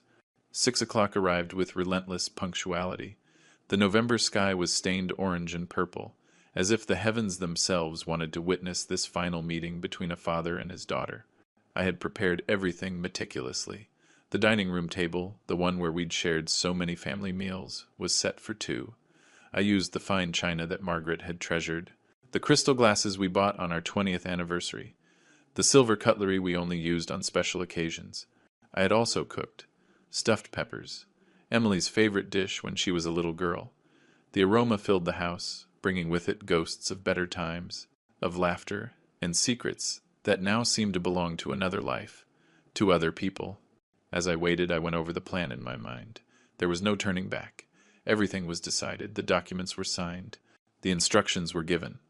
Speaker 1: 6 o'clock arrived with relentless punctuality. The November sky was stained orange and purple, as if the heavens themselves wanted to witness this final meeting between a father and his daughter. I had prepared everything meticulously. The dining room table, the one where we'd shared so many family meals, was set for 2. I used the fine china that Margaret had treasured, the crystal glasses we bought on our 20th anniversary, the silver cutlery we only used on special occasions. I had also cooked stuffed peppers, Emily's favorite dish when she was a little girl. The aroma filled the house, bringing with it ghosts of better times, of laughter, and secrets that now seemed to belong to another life, to other people. As I waited, I went over the plan in my mind. There was no turning back. Everything was decided. The documents were signed. The instructions were given.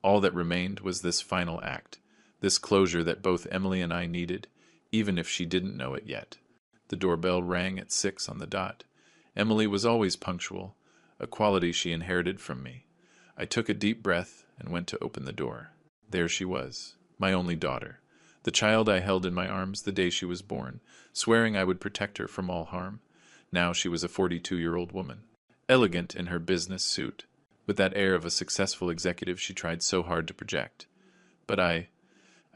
Speaker 1: All that remained was this final act, this closure that both Emily and I needed, even if she didn't know it yet. The doorbell rang at 6 on the dot. Emily was always punctual, a quality she inherited from me. I took a deep breath and went to open the door. There she was, my only daughter, the child I held in my arms the day she was born, swearing I would protect her from all harm. Now she was a 42-year-old woman, elegant in her business suit, with that air of a successful executive she tried so hard to project. But I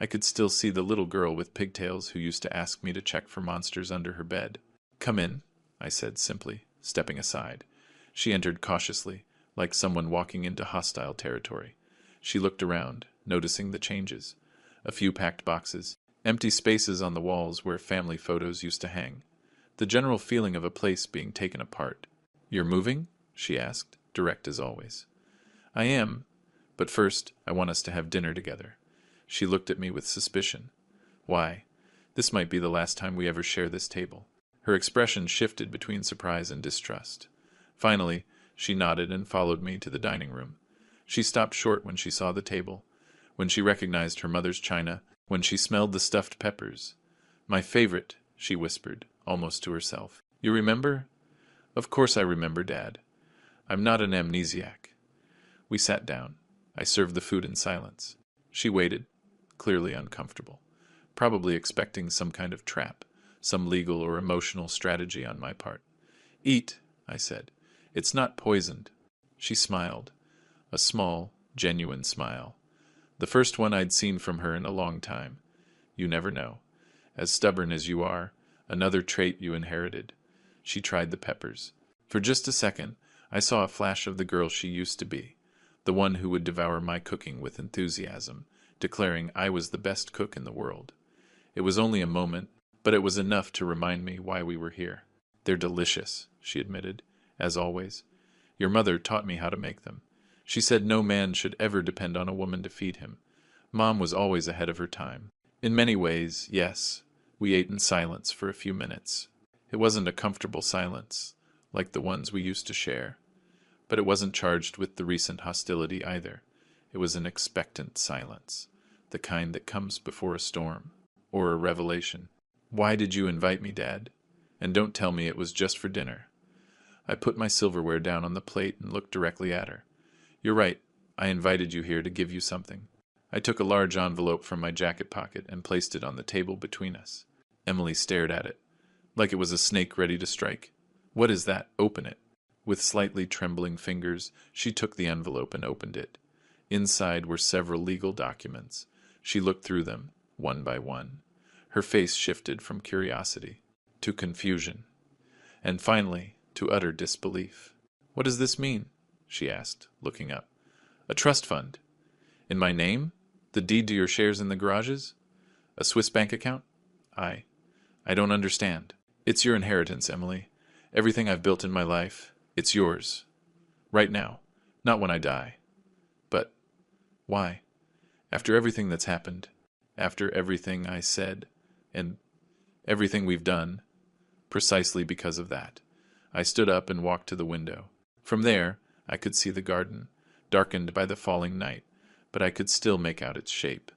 Speaker 1: could still see the little girl with pigtails who used to ask me to check for monsters under her bed. "Come in," I said simply, stepping aside. She entered cautiously, like someone walking into hostile territory. She looked around, noticing the changes. A few packed boxes, empty spaces on the walls where family photos used to hang. The general feeling of a place being taken apart. "You're moving?" she asked, direct as always. "I am, but first I want us to have dinner together." She looked at me with suspicion. Why, this might be the last time we ever share this table. Her expression shifted between surprise and distrust. Finally, she nodded and followed me to the dining room. She stopped short when she saw the table, when she recognized her mother's china, when she smelled the stuffed peppers. "My favorite," she whispered, almost to herself. "You remember?" "Of course I remember, Dad. I'm not an amnesiac." We sat down. I served the food in silence. She waited, clearly uncomfortable, probably expecting some kind of trap, some legal or emotional strategy on my part. "Eat," I said. "It's not poisoned." She smiled, a small, genuine smile. The first one I'd seen from her in a long time. You never know. As stubborn as you are, another trait you inherited. She tried the peppers. For just a second, I saw a flash of the girl she used to be, the one who would devour my cooking with enthusiasm, declaring I was the best cook in the world. It was only a moment, but it was enough to remind me why we were here. "They're delicious," she admitted, as always. "Your mother taught me how to make them. She said no man should ever depend on a woman to feed him. Mom was always ahead of her time." In many ways, yes, we ate in silence for a few minutes. It wasn't a comfortable silence, like the ones we used to share. But it wasn't charged with the recent hostility either. It was an expectant silence, the kind that comes before a storm, or a revelation. "Why did you invite me, Dad? And don't tell me it was just for dinner." I put my silverware down on the plate and looked directly at her. "You're right. I invited you here to give you something." I took a large envelope from my jacket pocket and placed it on the table between us. Emily stared at it, like it was a snake ready to strike. "What is that? Open it." With slightly trembling fingers, she took the envelope and opened it. Inside were several legal documents. She looked through them, one by one. Her face shifted from curiosity to confusion, and finally to utter disbelief. "What does this mean?" she asked, looking up. "A trust fund? In my name? The deed to your shares in the garages? A Swiss bank account? I don't understand." "It's your inheritance, Emily. Everything I've built in my life, it's yours. Right now, not when I die." "But why? After everything that's happened, after everything I said, and everything we've done, precisely because of that." I stood up and walked to the window. From there, I could see the garden, darkened by the falling night, but I could still make out its shape.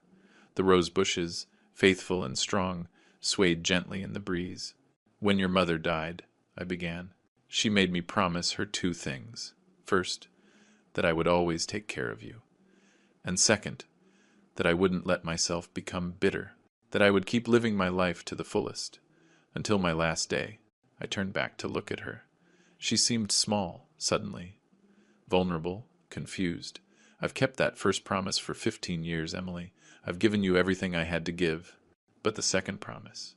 Speaker 1: The rose bushes, faithful and strong, swayed gently in the breeze. "When your mother died," I began, "she made me promise her two things. First, that I would always take care of you. And second, that I wouldn't let myself become bitter, that I would keep living my life to the fullest, until my last day." I turned back to look at her. She seemed small, suddenly, vulnerable, confused. "I've kept that first promise for 15 years, Emily. I've given you everything I had to give. But the second promise,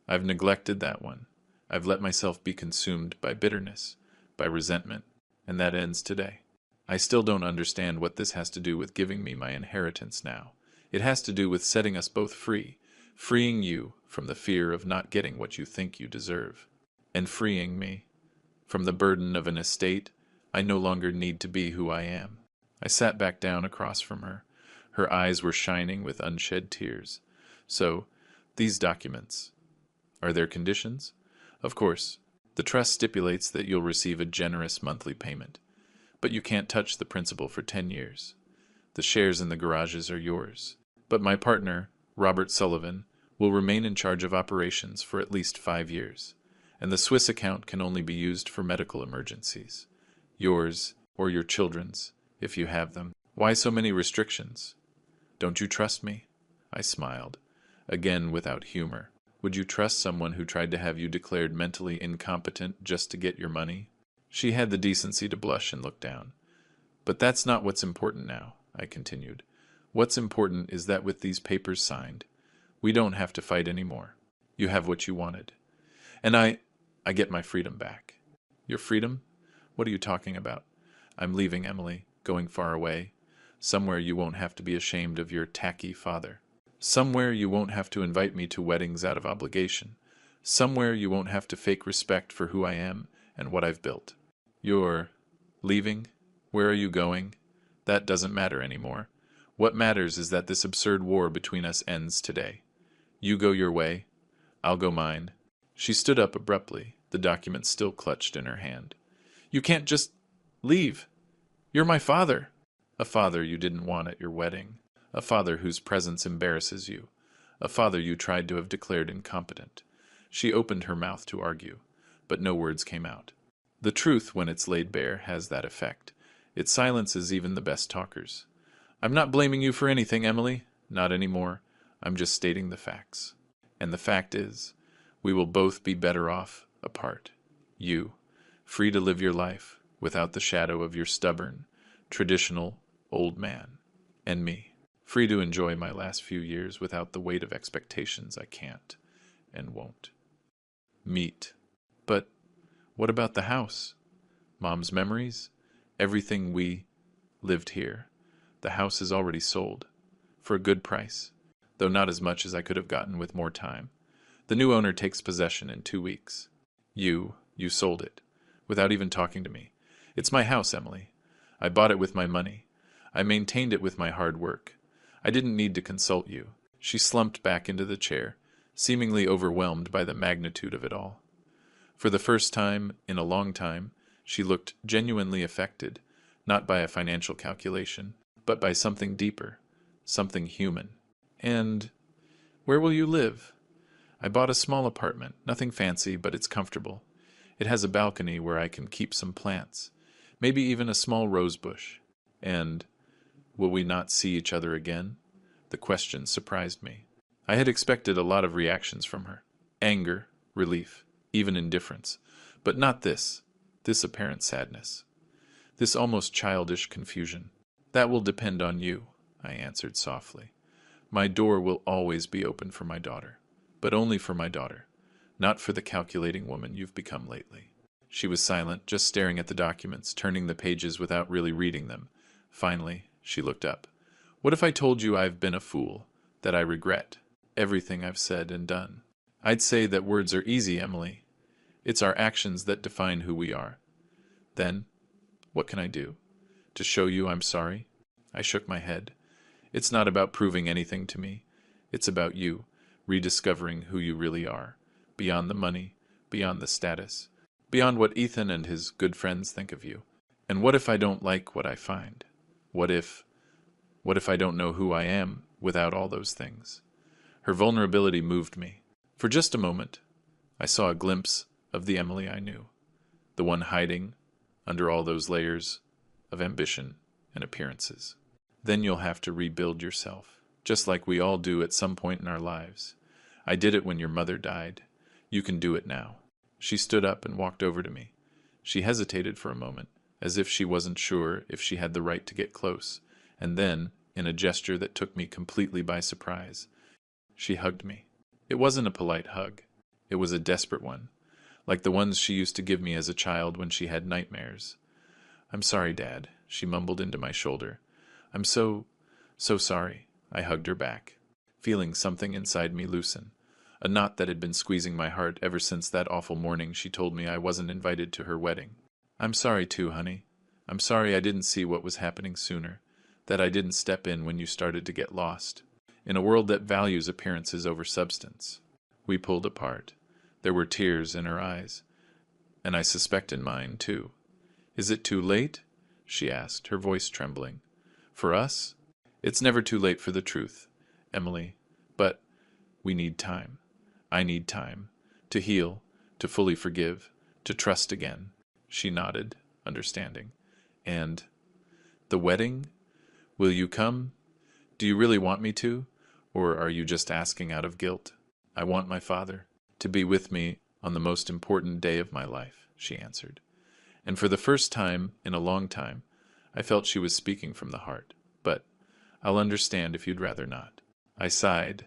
Speaker 1: I've neglected that one. I've let myself be consumed by bitterness, by resentment, and that ends today. I still don't understand what this has to do with giving me my inheritance now. It has to do with setting us both free, freeing you from the fear of not getting what you think you deserve, and freeing me from the burden of an estate, I no longer need to be who I am. I sat back down across from her. Her eyes were shining with unshed tears. So, these documents. Are there conditions? Of course. The trust stipulates that you'll receive a generous monthly payment. But you can't touch the principal for 10 years. The shares in the garages are yours. But my partner, Robert Sullivan, will remain in charge of operations for at least 5 years. And the Swiss account can only be used for medical emergencies. Yours, or your children's, if you have them. Why so many restrictions? Don't you trust me? I smiled, again without humor. Would you trust someone who tried to have you declared mentally incompetent just to get your money? She had the decency to blush and look down. But that's not what's important now, I continued. What's important is that with these papers signed, we don't have to fight anymore. You have what you wanted. And I get my freedom back. Your freedom? What are you talking about? I'm leaving, Emily, going far away. Somewhere you won't have to be ashamed of your tacky father. Somewhere you won't have to invite me to weddings out of obligation. Somewhere you won't have to fake respect for who I am and what I've built. You're leaving? Where are you going? That doesn't matter anymore. What matters is that this absurd war between us ends today. You go your way. I'll go mine. She stood up abruptly, the document still clutched in her hand. You can't just leave. You're my father. A father you didn't want at your wedding. A father whose presence embarrasses you. A father you tried to have declared incompetent. She opened her mouth to argue, but no words came out. The truth, when it's laid bare, has that effect. It silences even the best talkers. I'm not blaming you for anything, Emily. Not anymore. I'm just stating the facts. And the fact is, we will both be better off apart. You, free to live your life without the shadow of your stubborn, traditional old man. And me, free to enjoy my last few years without the weight of expectations I can't and won't meet. But what about the house? Mom's memories? Everything we lived here. The house is already sold. For a good price, though not as much as I could have gotten with more time. The new owner takes possession in 2 weeks. You sold it, without even talking to me. It's my house, Emily. I bought it with my money. I maintained it with my hard work. I didn't need to consult you. She slumped back into the chair, seemingly overwhelmed by the magnitude of it all. For the first time in a long time, she looked genuinely affected, not by a financial calculation, but by something deeper, something human. And where will you live? I bought a small apartment, nothing fancy, but it's comfortable. It has a balcony where I can keep some plants, maybe even a small rose bush. And will we not see each other again? The question surprised me. I had expected a lot of reactions from her. Anger, relief, even indifference. But not this apparent sadness. This almost childish confusion. That will depend on you, I answered softly. My door will always be open for my daughter. But only for my daughter. Not for the calculating woman you've become lately. She was silent, just staring at the documents, turning the pages without really reading them. Finally, she looked up. What if I told you I've been a fool, that I regret everything I've said and done? I'd say that words are easy, Emily. It's our actions that define who we are. Then, what can I do? To show you I'm sorry? I shook my head. It's not about proving anything to me. It's about you, rediscovering who you really are, beyond the money, beyond the status, beyond what Ethan and his good friends think of you. And what if I don't like what I find? What if I don't know who I am without all those things? Her vulnerability moved me. For just a moment, I saw a glimpse of the Emily I knew, the one hiding under all those layers of ambition and appearances. Then you'll have to rebuild yourself, just like we all do at some point in our lives. I did it when your mother died. You can do it now. She stood up and walked over to me. She hesitated for a moment, as if she wasn't sure if she had the right to get close, and then, in a gesture that took me completely by surprise, she hugged me. It wasn't a polite hug. It was a desperate one, like the ones she used to give me as a child when she had nightmares. I'm sorry, Dad, she mumbled into my shoulder. I'm so sorry. I hugged her back, feeling something inside me loosen, a knot that had been squeezing my heart ever since that awful morning she told me I wasn't invited to her wedding. I'm sorry too, honey. I'm sorry I didn't see what was happening sooner, that I didn't step in when you started to get lost. In a world that values appearances over substance. We pulled apart. There were tears in her eyes, and I suspect in mine, too. Is it too late? She asked, her voice trembling. For us? It's never too late for the truth, Emily. But we need time. I need time. To heal, to fully forgive, to trust again. She nodded, understanding. And the wedding? Will you come? Do you really want me to? Or are you just asking out of guilt? I want my father to be with me on the most important day of my life, she answered. And for the first time in a long time, I felt she was speaking from the heart. But I'll understand if you'd rather not. I sighed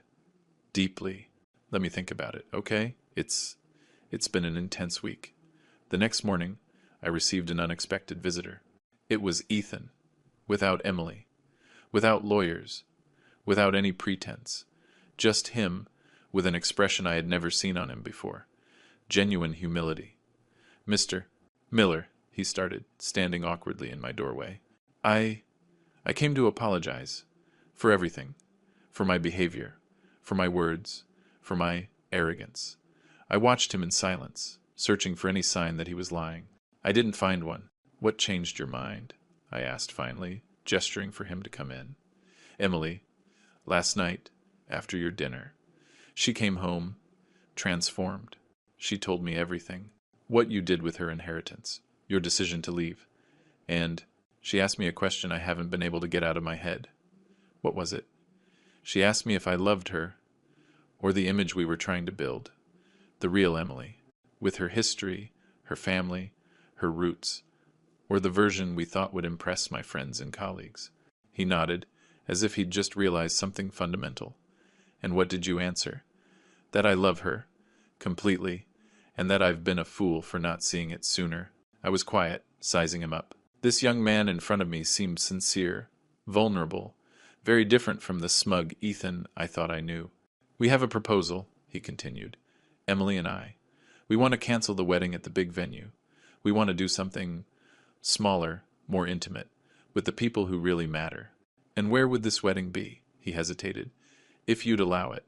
Speaker 1: deeply. Let me think about it, okay? It's been an intense week. The next morning, I received an unexpected visitor. It was Ethan, without Emily, without lawyers, without any pretense. Just him, with an expression I had never seen on him before. Genuine humility. Mr. Miller, he started, standing awkwardly in my doorway. I came to apologize for everything, for my behavior, for my words, for my arrogance. I watched him in silence, searching for any sign that he was lying. I didn't find one. What changed your mind? I asked finally, gesturing for him to come in. Emily, last night, after your dinner, she came home, transformed. She told me everything. What you did with her inheritance, your decision to leave. And she asked me a question I haven't been able to get out of my head. What was it? She asked me if I loved her, or the image we were trying to build. The real Emily, with her history, her family, her roots, or the version we thought would impress my friends and colleagues. He nodded, as if he'd just realized something fundamental. And what did you answer? That I love her, completely, and that I've been a fool for not seeing it sooner. I was quiet, sizing him up. This young man in front of me seemed sincere, vulnerable, very different from the smug Ethan I thought I knew. We have a proposal, he continued. Emily and I. We want to cancel the wedding at the big venue. We want to do something smaller, more intimate, with the people who really matter. And where would this wedding be? He hesitated. If you'd allow it.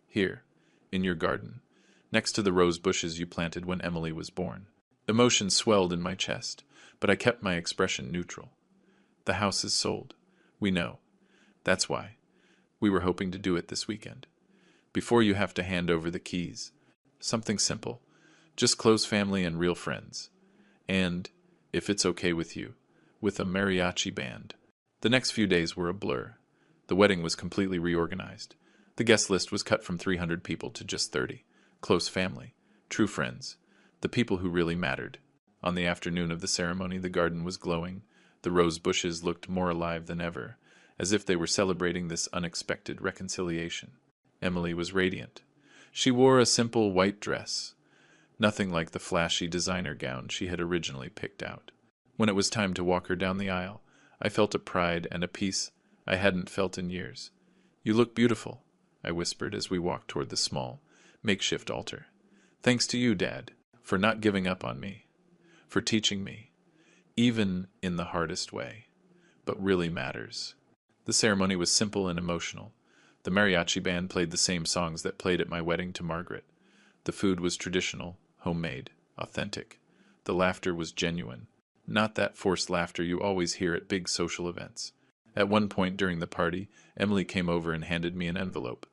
Speaker 1: Here, in your garden, next to the rose bushes you planted when Emily was born. Emotion swelled in my chest, but I kept my expression neutral. The house is sold. We know. That's why. We were hoping to do it this weekend. Before you have to hand over the keys. Something simple. Just close family and real friends. And, if it's okay with you, with a mariachi band. The next few days were a blur. The wedding was completely reorganized. The guest list was cut from 300 people to just 30. Close family. True friends. The people who really mattered. On the afternoon of the ceremony, the garden was glowing. The rose bushes looked more alive than ever, as if they were celebrating this unexpected reconciliation. Emily was radiant. She wore a simple white dress, nothing like the flashy designer gown she had originally picked out. When it was time to walk her down the aisle, I felt a pride and a peace I hadn't felt in years. You look beautiful, I whispered as we walked toward the small, makeshift altar. Thanks to you, Dad, for not giving up on me, for teaching me, even in the hardest way, but really matters. The ceremony was simple and emotional. The mariachi band played the same songs that played at my wedding to Margaret. The food was traditional, homemade, authentic. The laughter was genuine, not that forced laughter you always hear at big social events. At one point during the party, Emily came over and handed me an envelope.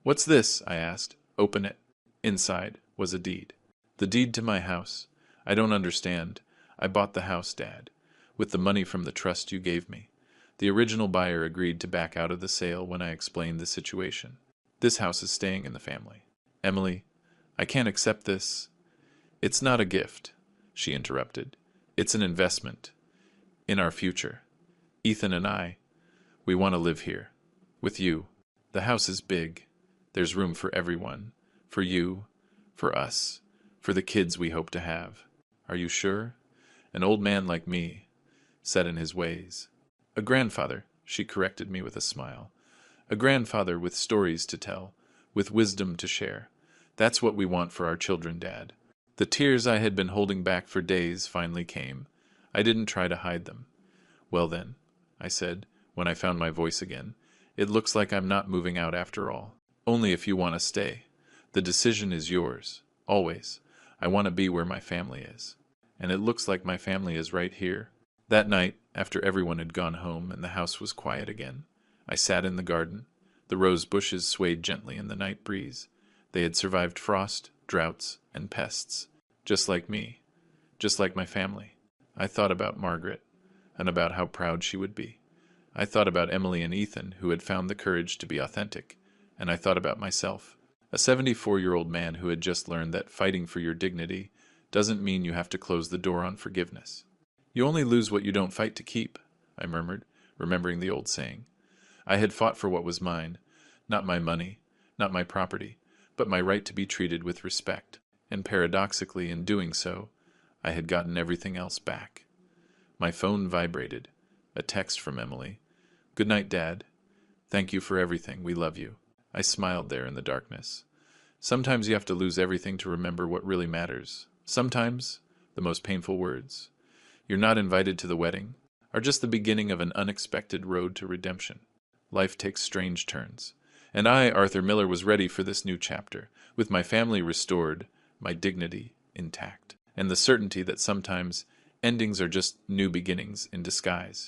Speaker 1: What's this? I asked. Open it. Inside was a deed. The deed to my house. I don't understand. I bought the house, Dad, with the money from the trust you gave me. The original buyer agreed to back out of the sale when I explained the situation. This house is staying in the family. Emily, I can't accept this. It's not a gift, she interrupted. It's an investment. In our future. Ethan and I, we want to live here. With you. The house is big. There's room for everyone. For you. For us. For the kids we hope to have. Are you sure? An old man like me, set in his ways. A grandfather, she corrected me with a smile. A grandfather with stories to tell, with wisdom to share. That's what we want for our children, Dad. The tears I had been holding back for days finally came. I didn't try to hide them. Well then, I said, when I found my voice again, it looks like I'm not moving out after all. Only if you want to stay. The decision is yours. Always. I want to be where my family is. And it looks like my family is right here. That night, after everyone had gone home and the house was quiet again, I sat in the garden. The rose bushes swayed gently in the night breeze. They had survived frost, droughts, and pests. Just like me. Just like my family. I thought about Margaret, and about how proud she would be. I thought about Emily and Ethan, who had found the courage to be authentic, and I thought about myself, a 74-year-old man who had just learned that fighting for your dignity doesn't mean you have to close the door on forgiveness. You only lose what you don't fight to keep, I murmured, remembering the old saying. I had fought for what was mine, not my money, not my property, but my right to be treated with respect, and paradoxically, in doing so, I had gotten everything else back. My phone vibrated. A text from Emily. "Good night, Dad. Thank you for everything. We love you." I smiled there in the darkness. Sometimes you have to lose everything to remember what really matters. Sometimes, the most painful words, "You're not invited to the wedding," are just the beginning of an unexpected road to redemption. Life takes strange turns. And I, Arthur Miller, was ready for this new chapter, with my family restored, my dignity intact, and the certainty that sometimes endings are just new beginnings in disguise.